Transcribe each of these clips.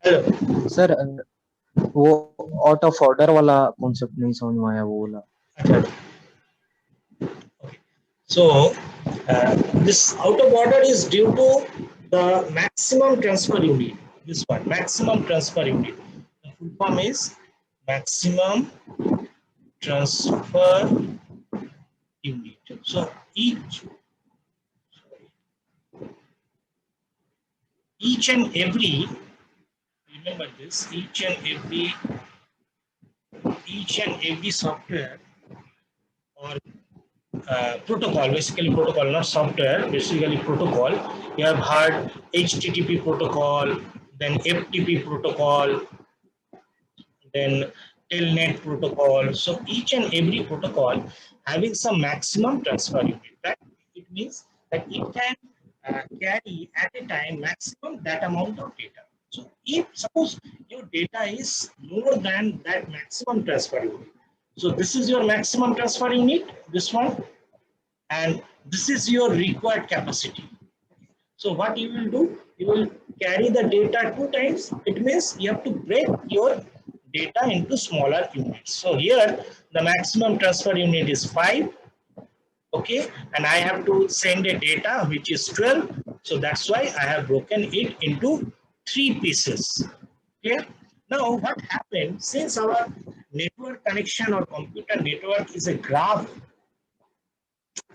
Hello. Sir वो out of order वाला concept नहीं समझ में आया वो वाला। अच्छा अच्छा। Okay. So this out of order is due to the maximum transfer unit. This one, maximum transfer unit. The full form is maximum transfer unit. So each and every, remember this, each and every software or protocol, basically protocol, not software, basically protocol. You have heard HTTP protocol, then FTP protocol, then telnet protocol. So each and every protocol having some maximum transfer unit. That it means that it can carry at a time maximum that amount of data. So if suppose your data is more than that maximum transfer unit, so this is your maximum transfer unit, this one, and this is your required capacity. So what you will do, you will carry the data two times. It means you have to break your data into smaller units. So here the maximum transfer unit is 5, okay, and I have to send a data which is 12. So that's why I have broken it into 3 pieces. Clear? Now what happened, since our network connection or computer network is a graph,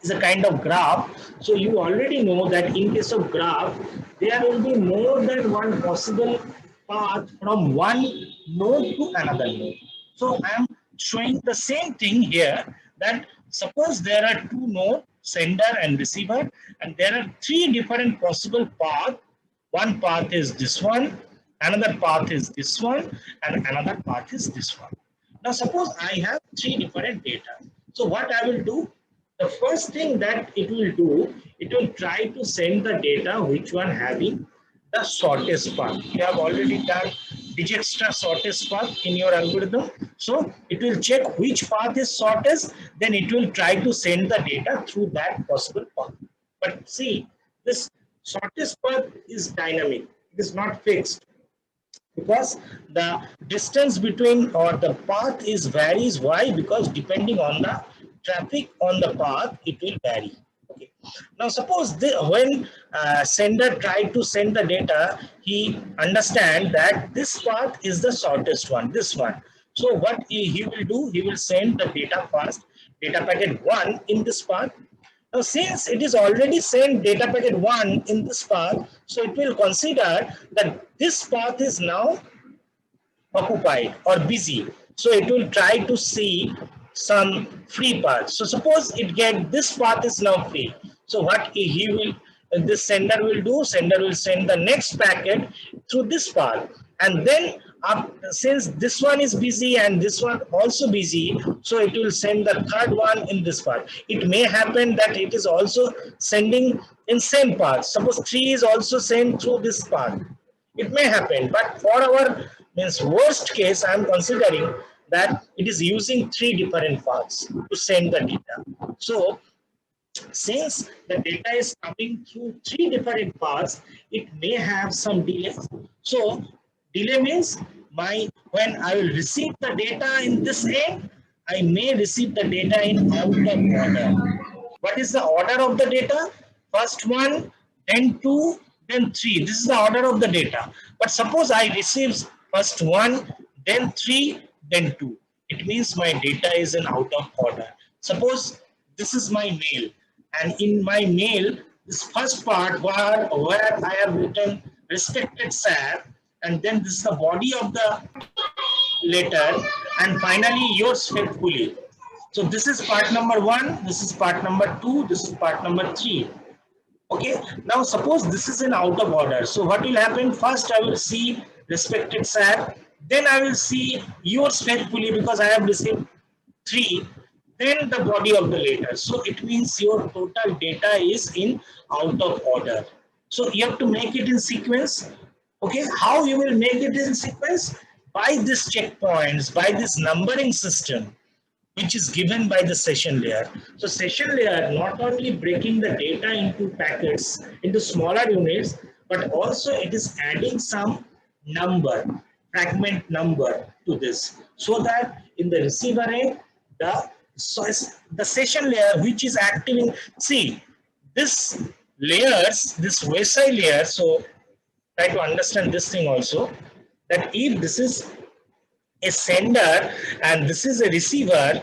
is a kind of graph. So you already know that in case of graph, there will be more than one possible path from one node to another node. So I am showing the same thing here, that suppose there are two nodes, sender and receiver, and there are three different possible paths. One path is this one, another path is this one, and another path is this one. Now suppose I have three different data. So what I will do, the first thing that it will do, it will try to send the data which one having the shortest path. You have already done Dijkstra shortest path in your algorithm. So it will check which path is shortest, then it will try to send the data through that possible path. But see, this shortest path is dynamic, it is not fixed, because the distance between or the path is varies. Why? Because depending on the traffic on the path, it will vary. Okay. Now suppose when sender tried to send the data, he understand that this path is the shortest one, this one. So what he will do, he will send the data first, data packet 1 in this path. Now, since it is already sent data packet 1 in this path, so it will consider that this path is now occupied or busy. So it will try to see some free path. So suppose it get this path is now free. So what he will, this sender will do, sender will send the next packet through this path, and then since this one is busy and this one also busy, so it will send the third one in this path. It may happen that it is also sending in same path. Suppose 3 is also sent through this path, it may happen, but for our means worst case, I am considering that it is using three different paths to send the data. So since the data is coming through three different paths, it may have some delay. So delay means my when I will receive the data in this end, I may receive the data in out of order. What is the order of the data? First one, then two, then three. This is the order of the data. But suppose I receive first one, then three, then two. It means my data is in out of order. Suppose this is my mail, and in my mail, this first part where I have written respected sir, and then this is the body of the letter, and finally yours faithfully. So this is part number 1, this is part number 2, this is part number 3. Okay, now suppose this is in out of order. So what will happen? First I will see respected sir, then I will see yours faithfully because I have received 3, then the body of the letter. So it means your total data is in out of order. So you have to make it in sequence. Okay, how you will make it in sequence? By this checkpoints, by this numbering system, which is given by the session layer. So session layer not only breaking the data into packets, into smaller units, but also it is adding some number, fragment number to this, so that in the receiver end, the session layer which is active see this layers, this OSI layer. So try to understand this thing also, that if this is a sender and this is a receiver,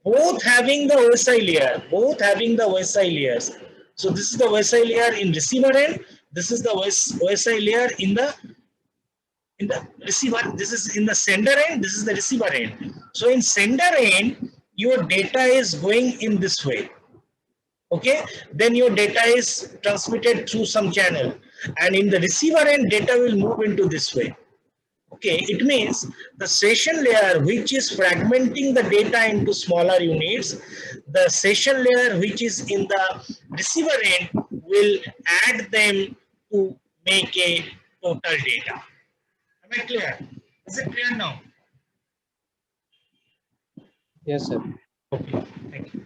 both having the OSI layer, both having the OSI layers. So this is the OSI layer in receiver end, this is the OSI layer in the receiver, this is in the sender end, this is the receiver end. So in sender end, your data is going in this way. Okay, then your data is transmitted through some channel, and in the receiver end, data will move into this way. Okay, it means the session layer which is fragmenting the data into smaller units, the session layer which is in the receiver end will add them to make a total data. Am I clear? Is it clear now? Yes, sir. Okay, thank you.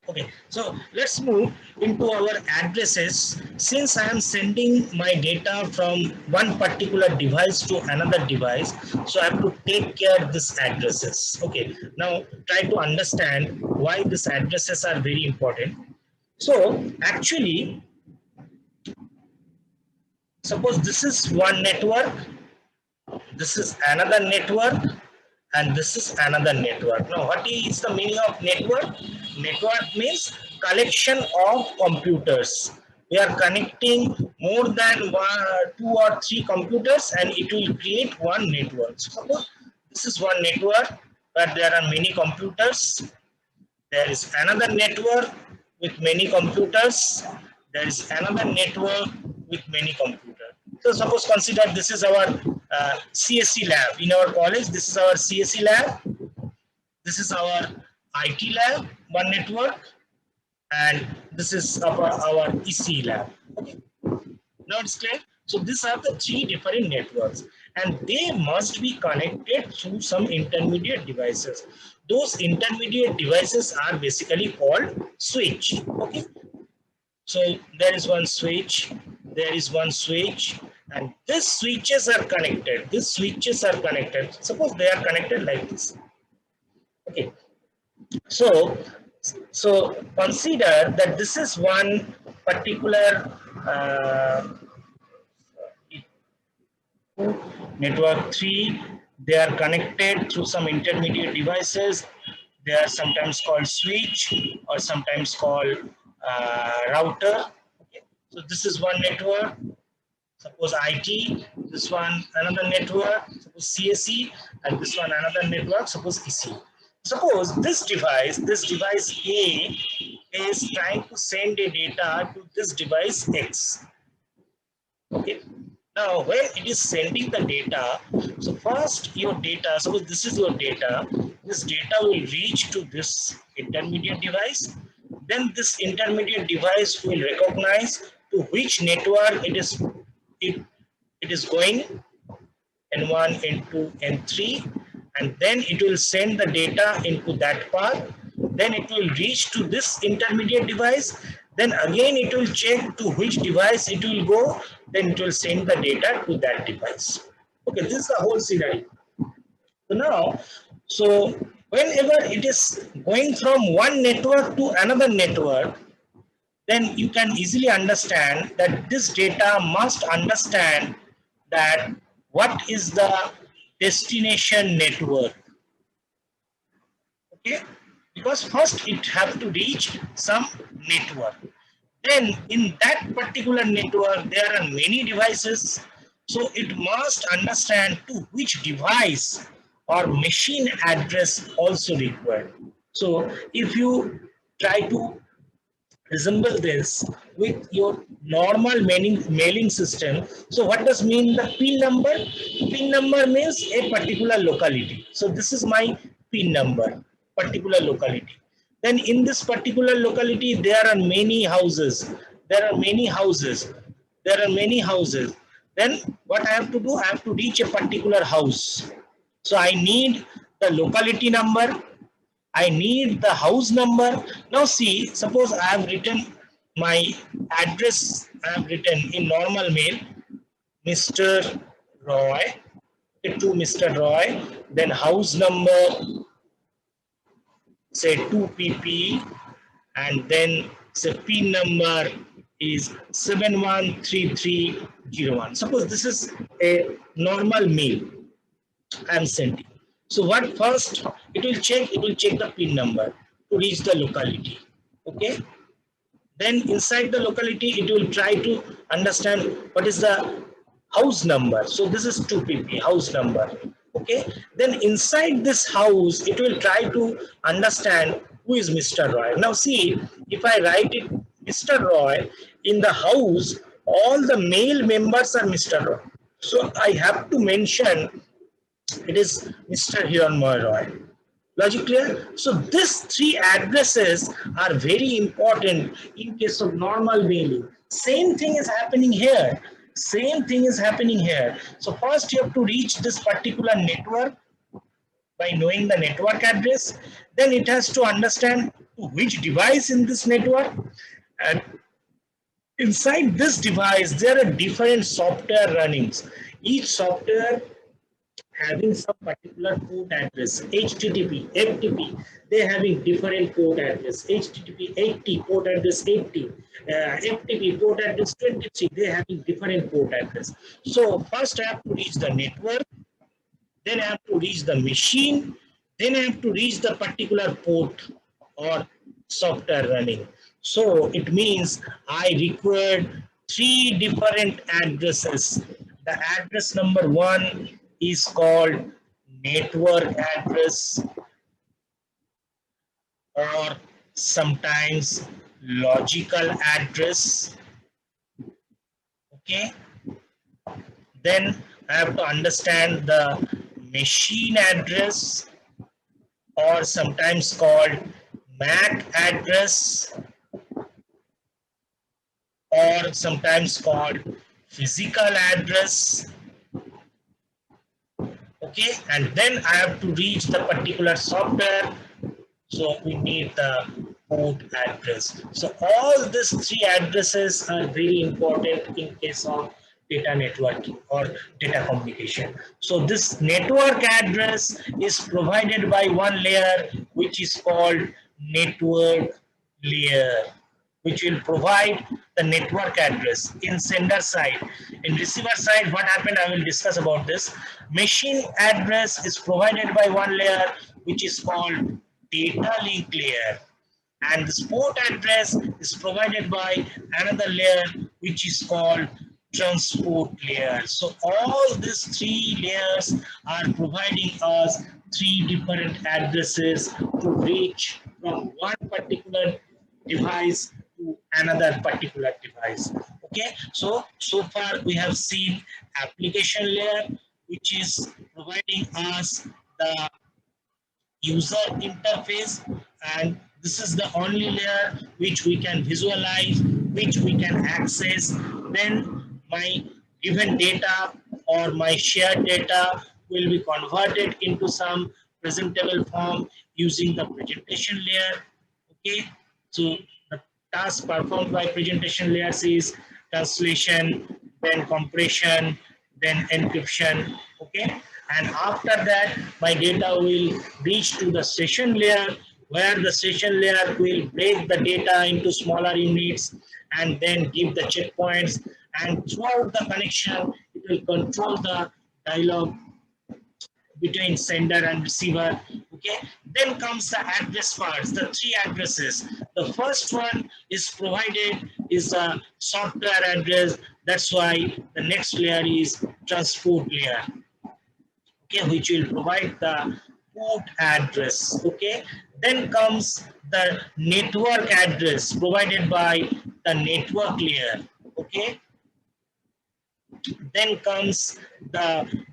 Okay, so let's move into our addresses. Since I am sending my data from one particular device to another device, so I have to take care of these addresses. Okay, now try to understand why these addresses are very important. So actually, suppose this is one network, this is another network, and this is another network. Now, what is the meaning of network? Network means collection of computers. We are connecting more than two or three computers, and it will create one network. So suppose this is one network where there are many computers. There is another network with many computers. There is another network with many computers. So suppose consider this is our CSC lab in our college. This is our CSC lab. This is our IT lab, one network, and this is our EC lab. Okay. Now it's clear. So these are the three different networks, and they must be connected through some intermediate devices. Those intermediate devices are basically called switch. Okay. So there is one switch, there is one switch, and these switches are connected. These switches are connected. Suppose they are connected like this. Okay. So, so consider that this is one particular network 3. They are connected through some intermediate devices. They are sometimes called switch or sometimes called router. Okay. So this is one network. Suppose IT, this one another network, suppose CSE, and this one another network, suppose EC. Suppose this device A is trying to send a data to this device X. Okay. Now, when it is sending the data, so first your data, suppose this is your data, this data will reach to this intermediate device. Then this intermediate device will recognize to which network it is going, N1, N2, N3, and then it will send the data into that path. Then it will reach to this intermediate device. Then again it will check to which device it will go. Then it will send the data to that device. Okay, this is the whole scenario. So now, so whenever it is going from one network to another network, then you can easily understand that this data must understand that what is the destination network. Okay, because first it have to reach some network. Then in that particular network there are many devices, so it must understand to which device or machine address also required. So if you try to resemble this with your normal mailing system. So what does mean the PIN number? PIN number means a particular locality. So this is my PIN number, particular locality. Then in this particular locality, there are many houses. There are many houses. There are many houses. Then what I have to do? I have to reach a particular house. So I need the locality number, I need the house number. Now see, suppose I have written my address, I have written in normal mail, Mr. Roy, to Mr. Roy, then house number, say 2PP, and then say PIN number is 713301. Suppose this is a normal mail I am sending. So what first it will check the PIN number to reach the locality. Okay. Then inside the locality, it will try to understand what is the house number. So this is 2PP, house number. Okay. Then inside this house, it will try to understand who is Mr. Roy. Now see, if I write it Mr. Roy, in the house, all the male members are Mr. Roy. So I have to mention it is Mr. Hiranmoy Roy. Logic clear? So these three addresses are very important in case of normal mailing. Same thing is happening here. Same thing is happening here. So first you have to reach this particular network by knowing the network address. Then it has to understand which device in this network. And inside this device, there are different software runnings. Each software having some particular port address, HTTP, FTP, they having different port address, HTTP 80, port address 80, FTP port address 23, they having different port address. So first I have to reach the network, then I have to reach the machine, then I have to reach the particular port or software running. So it means I required three different addresses. The address number one is called network address, or sometimes logical address. Okay. Then I have to understand the machine address, or sometimes called MAC address, or sometimes called physical address. Okay, and then I have to reach the particular software. So we need the port address. So all these three addresses are very important in case of data networking or data communication. So this network address is provided by one layer which is called network layer, which will provide the network address in sender side. In receiver side, what happened, I will discuss about this. Machine address is provided by one layer which is called data link layer, and the port address is provided by another layer which is called transport layer. So all these three layers are providing us three different addresses to reach from one particular device to another particular device. Okay, so far we have seen application layer, which is providing us the user interface, and this is the only layer which we can visualize, which we can access. Then my given data or my shared data will be converted into some presentable form using the presentation layer. Okay, so the task performed by presentation layers is translation, then compression, then encryption. Okay, and after that my data will reach to the session layer, where the session layer will break the data into smaller units and then give the checkpoints, and throughout the connection it will control the dialogue between sender and receiver. Okay, then comes the address parts, the three addresses. The first one is provided is a software address. That's why the next layer is transport layer, okay, which will provide the port address. Okay, then comes the network address provided by the network layer. Okay, then comes the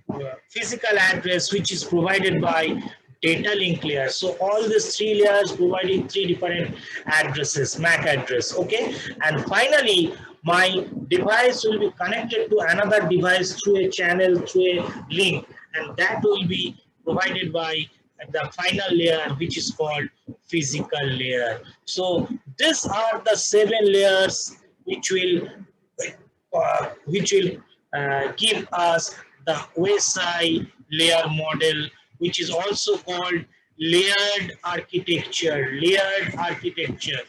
physical address, which is provided by data link layer. So all these three layers providing three different addresses, MAC address. Okay, and finally my device will be connected to another device through a channel, through a link, and that will be provided by the final layer, which is called physical layer. So these are the 7 layers which will give us the OSI layer model, which is also called layered architecture. Layered architecture.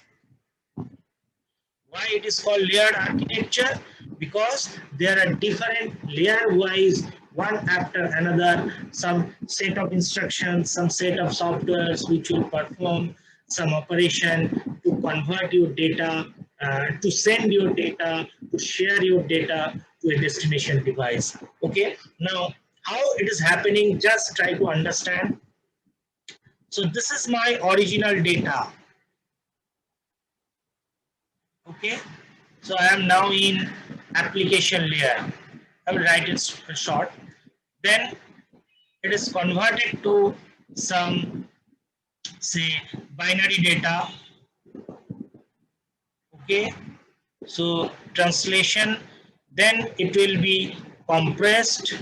Why it is called layered architecture? Because there are different layer wise, one after another, some set of instructions, some set of softwares which will perform some operation to convert your data, to send your data, to share your data to a destination device. Okay, now how it is happening, just try to understand. So this is my original data. Okay, so I am now in application layer. I will write it short. Then it is converted to some, say, binary data. Okay, so translation. Then it will be compressed.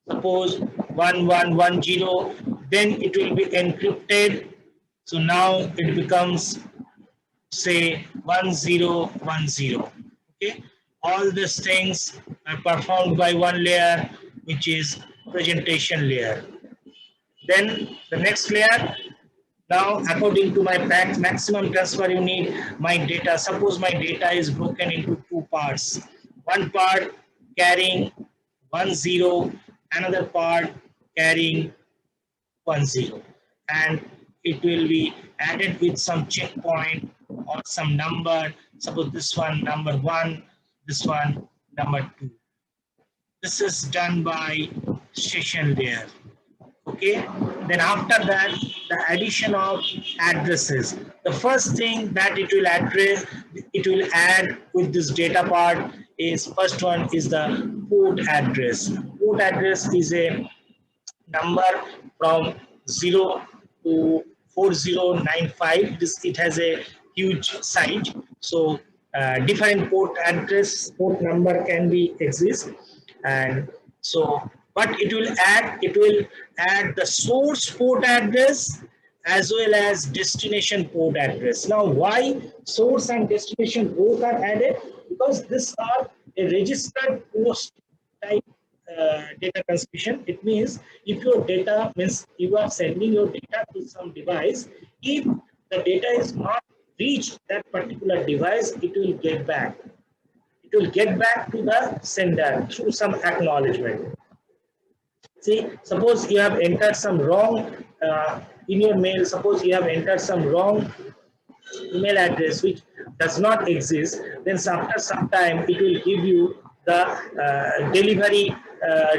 Suppose 1110. Then it will be encrypted. So now it becomes, say, 1010. Okay, all these things are performed by one layer, which is presentation layer. Then the next layer, now according to my maximum transfer unit, my data, suppose my data is broken into two parts, one part carrying 10, another part carrying 10, and it will be added with some checkpoint or some number. Suppose this one number 1, this one number 2. This is done by session layer. Okay, then after that, the addition of addresses. The first thing that it will address, it will add with this data part is, first one is the port address. Port address is a number from 0 to 4095. It has a huge size. So different port address, port number can be exist. And so, but it will add the source port address as well as destination port address. Now, why source and destination both are added? Because these are a registered post type data transmission. It means if your data, means you are sending your data to some device, if the data is not reached that particular device, it will get back. It will get back to the sender through some acknowledgement. See, suppose you have entered some wrong in your mail, suppose you have entered some wrong email address which does not exist, then after some time it will give you the delivery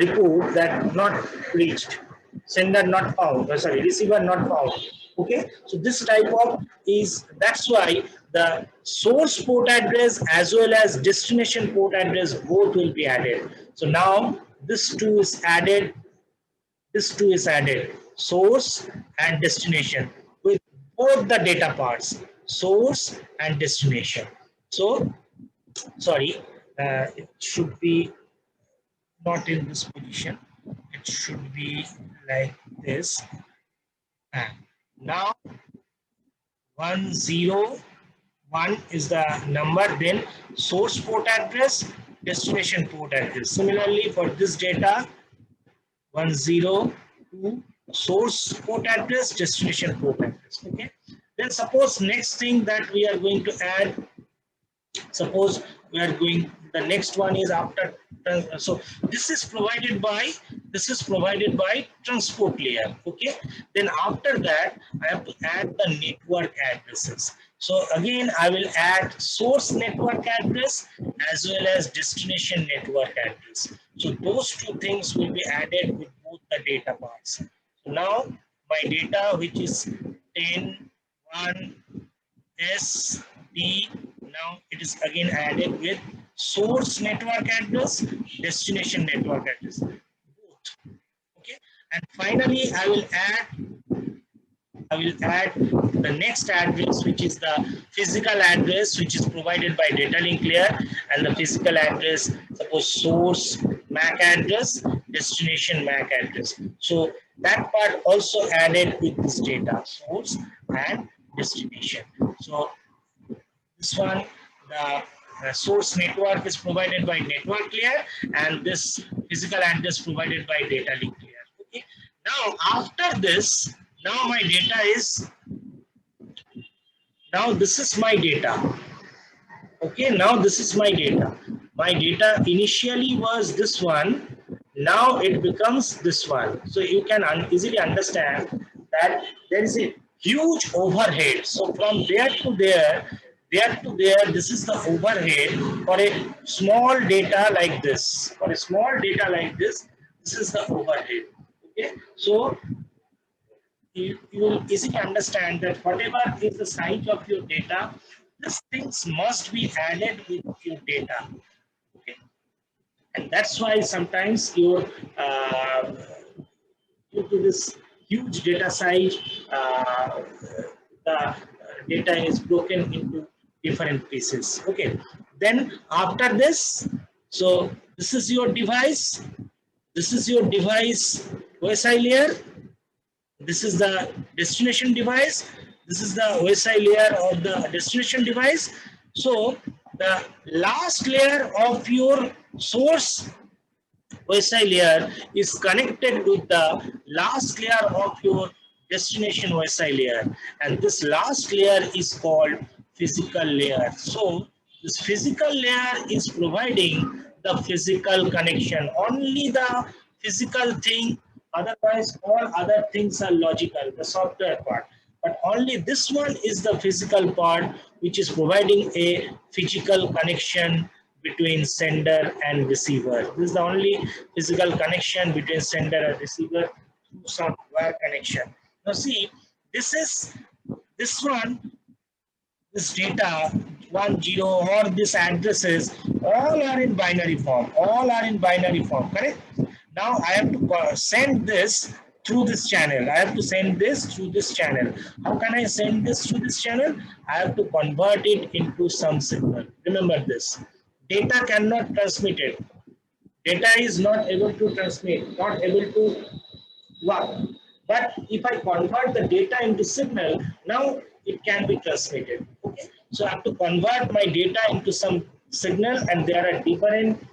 report that not reached, sender not found, sorry, receiver not found. Okay, so this type of is, that's why the source port address as well as destination port address both will be added. So now this two is added, this two is added, source and destination, with both the data parts, source and destination. So, sorry, it should be not in this position. It should be like this. And now 101 is the number, then source port address, destination port address. Similarly, for this data, 102 source port address, destination port address. Okay, then suppose next thing that we are going to add, suppose we are going, the next one is after, so this is provided by, transport layer. Okay, then after that I have to add the network addresses. So again I will add source network address as well as destination network address. So those two things will be added with both the data parts. So now my data, which is 10 1 SD, now it is again added with source network address, destination network address, both. Okay, and finally I will add the next address, which is the physical address, which is provided by data link layer, and the physical address, suppose source MAC address, destination MAC address. So that part also added with this data, source and destination. So this one, the source network is provided by network layer, and this physical address provided by data link layer. Okay. Now after this, now my data is, now this is my data. Okay, now this is my data. My data initially was this one, now it becomes this one. So you can easily understand that there is a huge overhead. So from there to there, this is the overhead for a small data like this. For a small data like this is the overhead. Okay, so you will easily understand that whatever is the size of your data, these things must be added with your data. Okay? And that's why sometimes your due to this huge data size, the data is broken into different pieces. Okay. Then after this, so this is your device. This is your device OSI layer. This is the destination device. This is the OSI layer of the destination device. So the last layer of your source OSI layer is connected with the last layer of your destination OSI layer, and this last layer is called physical layer. So this physical layer is providing the physical connection, only the physical thing, otherwise all other things are logical, the software part. But only this one is the physical part, which is providing a physical connection between sender and receiver. This is the only physical connection between sender and receiver through some wire connection. Now see, this one, this data 10 or this addresses, all are in binary form. All are in binary form, correct? Now I have to send this through this channel. I have to send this through this channel. How can I send this through this channel? I have to convert it into some signal. Remember this. Data cannot transmit it. Data is not able to transmit, not able to work. But if I convert the data into signal, now it can be transmitted. Okay. So I have to convert my data into some signal, and there are different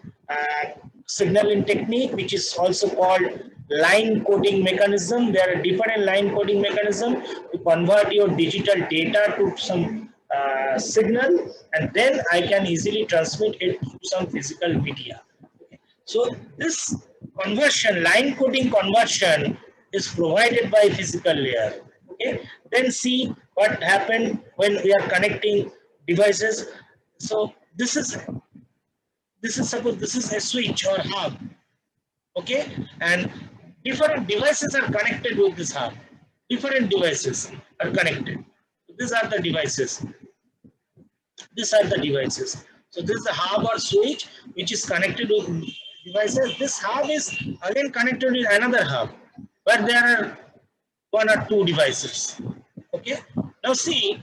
signaling technique, which is also called line coding mechanism. There are different line coding mechanism to convert your digital data to some signal, and then I can easily transmit it to some physical media. Okay. So this conversion, line coding conversion, is provided by physical layer. Okay. Then see what happened when we are connecting devices. So this is suppose this is a switch or hub. Okay, and different devices are connected with this hub. Different devices are connected. These are the devices. These are the devices. So this is the hub or switch which is connected with devices. This hub is again connected with another hub, but there are one or two devices. Okay. Now see,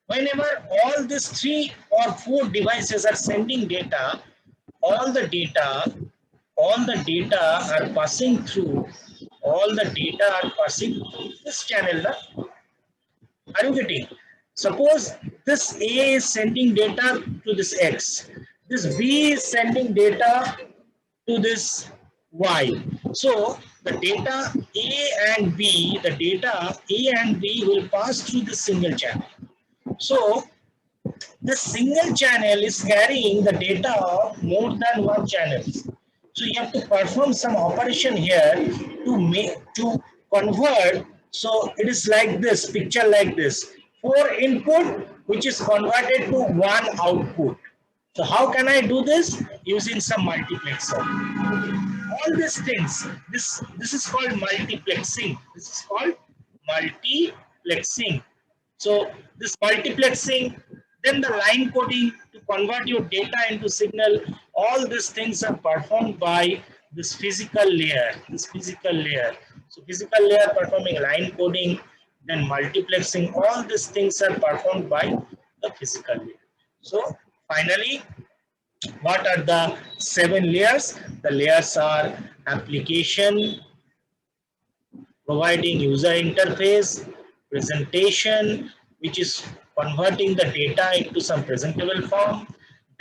whenever all these 3 or 4 devices are sending data, all the data are passing through. All the data are passing through this channel. Are you getting? Suppose this A is sending data to this X. This B is sending data to this Y. So the data A and B, will pass through this single channel. So the single channel is carrying the data of more than one channel. So you have to perform some operation here to convert. So it is like this, picture like this. 4 input which is converted to 1 output. So how can I do this? Using some multiplexer. All these things, this is called multiplexing. This is called multiplexing. So this multiplexing, then the line coding to convert your data into signal, all these things are performed by this physical layer. So physical layer performing line coding, then multiplexing, all these things are performed by the physical layer. So finally, what are the 7 layers? The layers are application, providing user interface, presentation, which is converting the data into some presentable form,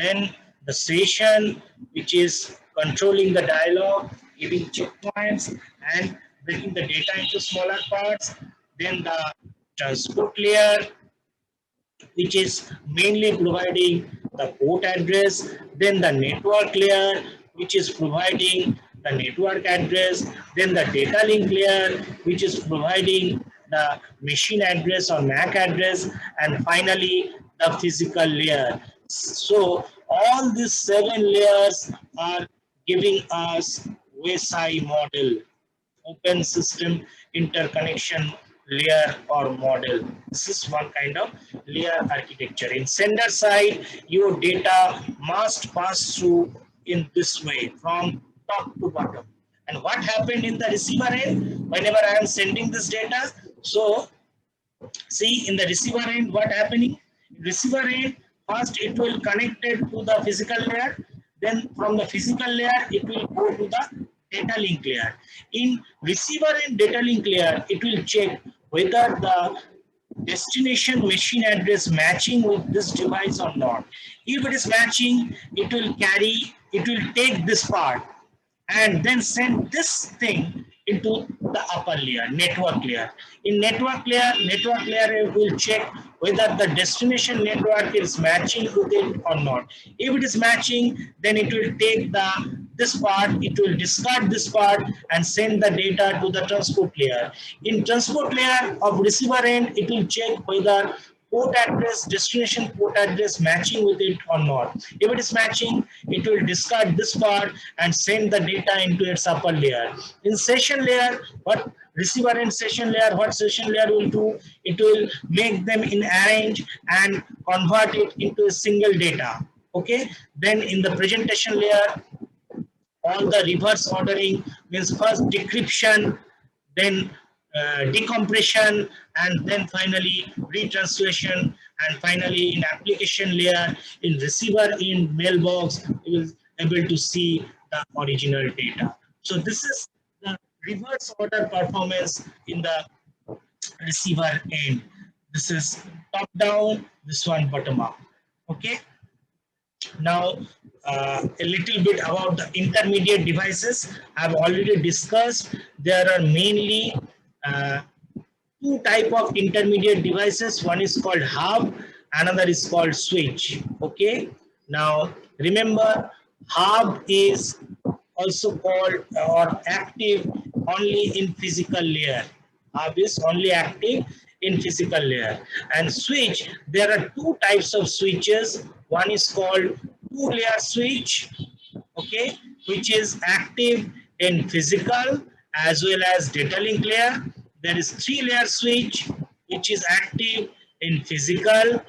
then the session, which is controlling the dialogue, giving checkpoints and breaking the data into smaller parts, then the transport layer, which is mainly providing the port address, then the network layer, which is providing the network address, then the data link layer, which is providing the machine address or MAC address, and finally the physical layer. So all these 7 layers are giving us OSI model, open system interconnection layer or model. This is one kind of layer architecture. In sender side, your data must pass through in this way from top to bottom. And what happened in the receiver end whenever I am sending this data? So see, in the receiver end, what happening? Receiver end, first it will connected to the physical layer, then from the physical layer it will go to the data link layer. In receiver and data link layer, it will check whether the destination machine address matching with this device or not. If it is matching, it will take this part and then send this thing into the upper layer, network layer. In network layer will check whether the destination network is matching with it or not. If it is matching, then it will take this part, it will discard this part and send the data to the transport layer. In transport layer of receiver end, it will check whether port address, destination port address matching with it or not. If it is matching, it will discard this part and send the data into its upper layer. In session layer, what receiver and session layer, what session layer will do? It will make them in arrange and convert it into a single data. Okay. Then in the presentation layer, all the reverse ordering means first decryption, then decompression, and then finally retranslation, and finally in application layer, in receiver in mailbox, you will able to see the original data. So this is the reverse order performance in the receiver end. This is top down, this one bottom up. Okay. Now, a little bit about the intermediate devices. I've already discussed. There are mainly two type of intermediate devices. One is called hub, another is called switch. Okay. Now, remember, hub is also called or active only in physical layer. Hub is only active in physical layer. And switch, there are two types of switches. One is called two-layer switch, okay, which is active in physical as well as data link layer. There is three-layer switch, which is active in physical,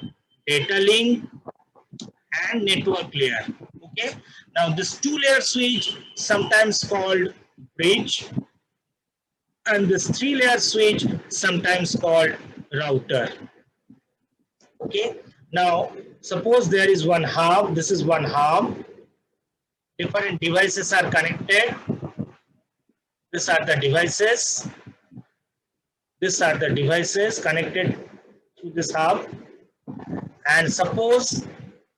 data link, and network layer. Okay. Now this two-layer switch, sometimes called bridge, and this three-layer switch, sometimes called router. Okay. Now suppose there is one hub. This is one hub. Different devices are connected. These are the devices. These are the devices connected to this hub. And suppose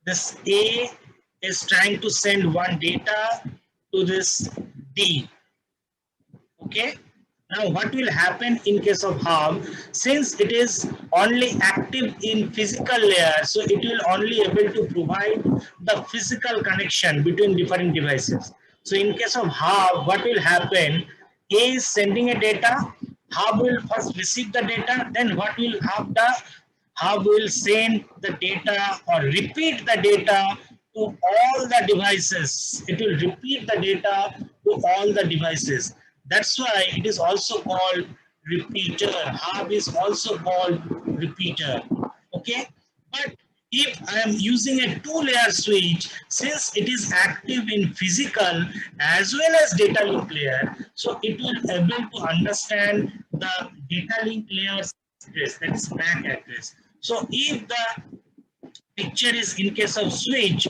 this A is trying to send one data to this D. Okay. Now what will happen in case of hub? Since it is only active in physical layer, so it will only able to provide the physical connection between different devices. So in case of hub, what will happen? A is sending a data, hub will first receive the data, then what will hub do? Hub will send the data or repeat the data to all the devices. It will repeat the data to all the devices. That's why it is also called repeater. Hub is also called repeater. Okay. But if I am using a two-layer switch, since it is active in physical as well as data link layer, so it will able to understand the data link layer's address, that is MAC address. So if the picture is in case of switch,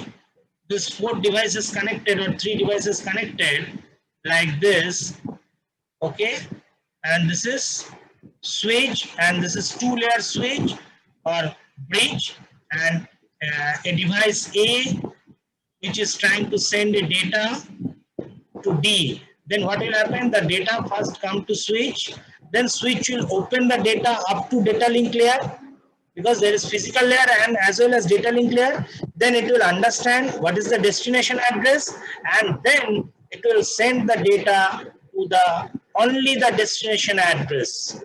this 4 devices connected or 3 devices connected like this, okay, and this is switch, and this is two-layer switch or bridge, and a device A which is trying to send a data to D. Then what will happen? The data first come to switch, then switch will open the data up to data link layer, because there is physical layer and as well as data link layer. Then it will understand what is the destination address, and then it will send the data to the only the destination address.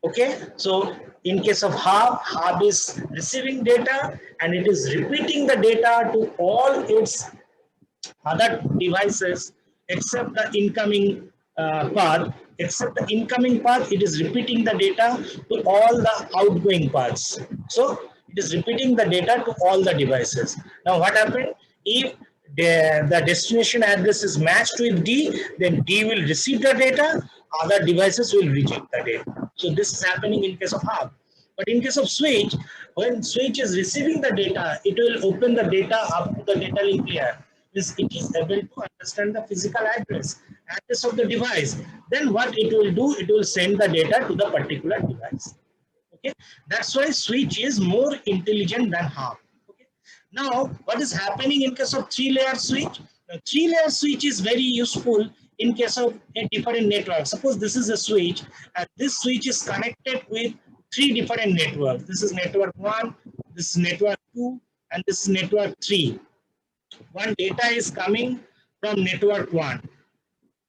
Okay, so in case of hub is receiving data and it is repeating the data to all its other devices except the incoming path. Except the incoming path, it is repeating the data to all the outgoing paths. So it is repeating the data to all the devices. Now what happened? If the destination address is matched with D, then D will receive the data, other devices will reject the data. So this is happening in case of hub. But in case of switch, when switch is receiving the data, it will open the data up to the data link layer. It is able to understand the physical address of the device. Then what it will do, it will send the data to the particular device. Okay, that's why switch is more intelligent than hub. Okay, now what is happening in case of three-layer switch? Now, three-layer switch is very useful in case of a different network. Suppose this is a switch and this switch is connected with three different networks. This is network 1, this is network 2, and this is network 3. One data is coming from network 1.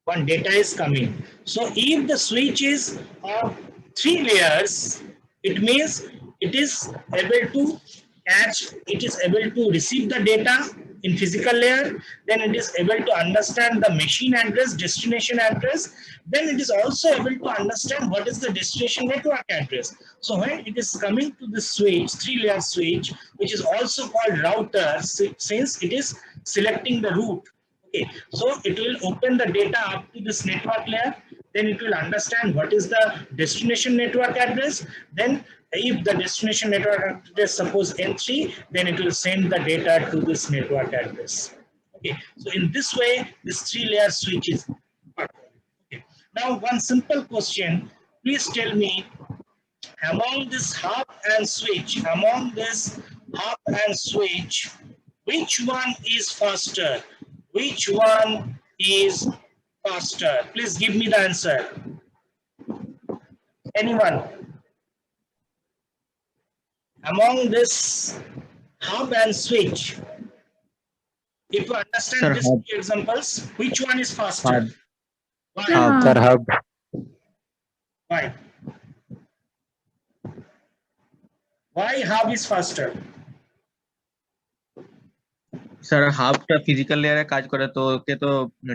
One data is coming. So if the switch is of 3 layers, it means it is able to catch, it is able to receive the data in physical layer, then it is able to understand the machine address, destination address, then it is also able to understand what is the destination network address. So when it is coming to the switch, 3-layer switch, which is also called router, since it is selecting the route. Okay, so it will open the data up to this network layer, then it will understand what is the destination network address. Then if the destination network address suppose N3, then it will send the data to this network address. Okay, so in this way, this 3-layer switch is. Okay. Now one simple question, please tell me, among this hub and switch, which one is faster? Which one is faster? Please give me the answer. Anyone? Among this hub and switch, if you understand these two examples, which one is faster? Why? Sir, hub. Why? Why hub is faster? Sir হাবটা physical লেয়ারে কাজ করে, তো ওকে তো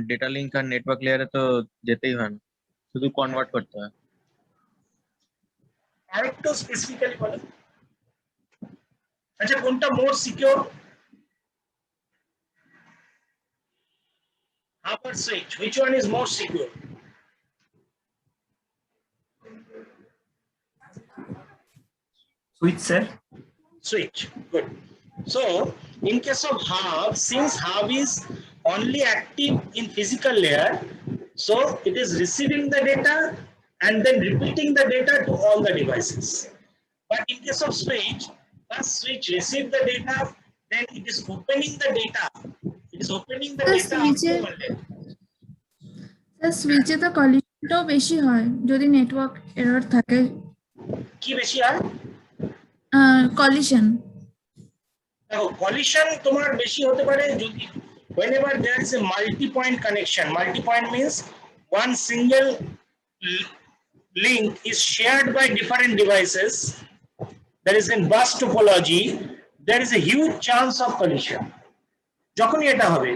data link আর network লেয়ারে তো যেতেই হয় না, শুধু কনভার্ট করতে হয়। আরেকটু স্পেসিফিক্যালি বলেন, আচ্ছা কোনটা মোর secure? Hub or switch, which one is more secure? Switch, sir. Switch, good. So in case of hub, since hub is only active in physical layer, so it is receiving the data and then repeating the data to all the devices. But in case of switch, first switch receive the data, then it is opening the data. It is opening the data up to one layer. সুইচে তো কলিশনটাও বেশি হয় যদি network error থাকে। কি বেশি হয়? Collision. দেখো collision তোমার বেশি হতে পারে যদি whenever there is a multi-point connection. Multi-point means one single link is shared by different devices. There is in bus topology, there is a huge chance of collision. যখনই এটা হবে,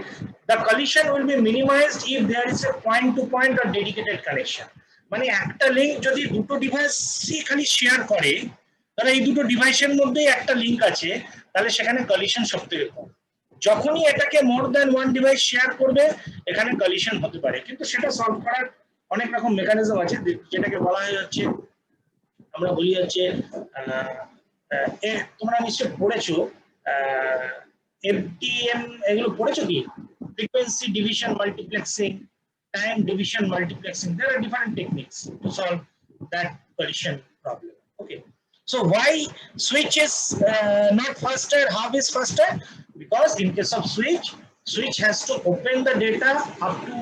the collision will be minimized if there is a point-to-point or dedicated connection. মানে একটা link যদি দুটো ডিভাইসই খালি share করে, তাহলে এই দুটো ডিভাইসের মধ্যে একটা লিংক আছে, তাহলে সেখানে কলিশন সবথেকে কম। যখনই এটাকে more than one device share করবে, এখানে কলিশন হতে পারে, কিন্তু সেটা সলভ করার অনেক রকম মেকানিজম আছে, যেটাকে বলা হয় হচ্ছে, আমরা বলি হচ্ছে, তোমরা নিশ্চয় পড়েছো FDM, এগুলো পড়েছো কি? Frequency division multiplexing, time division multiplexing. There are different techniques to solve that collision problem. Okay. So why switch is not faster, hub is faster? because in case of switch has to open the data up to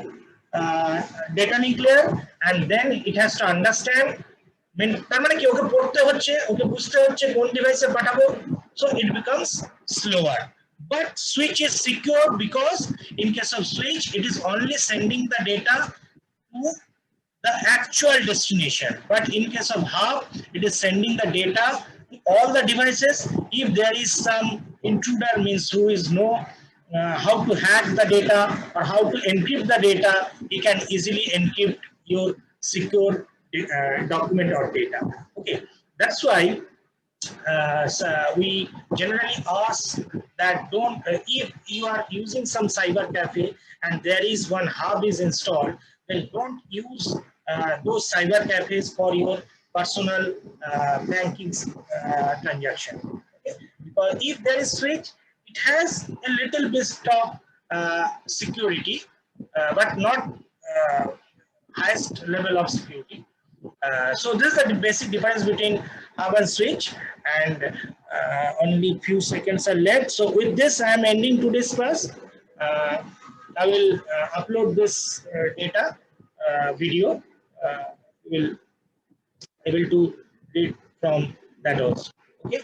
data link layer, and then it has to understand, তার মানে কি ওকে পড়তে হচ্ছে, ওকে বুঝতে হচ্ছে কোন ডিভাইসে পাঠাবো, so it becomes slower. But switch is secure because in case of switch it is only sending the data to the actual destination, but in case of hub it is sending the data to all the devices. If there is some intruder, means who is know how to hack the data or how to encrypt the data, he can easily encrypt your secure document or data. Okay, that's why so we generally ask that don't if you are using some cyber cafe and there is one hub is installed, then don't use those cyber cafes for your personal banking transaction. Okay? Because if there is switch, it has a little bit of security, but not highest level of security. So this is the basic difference between hub and switch, and only few seconds are left. So with this I am ending today's class. I will upload this data video. Will able to read from that also. Okay.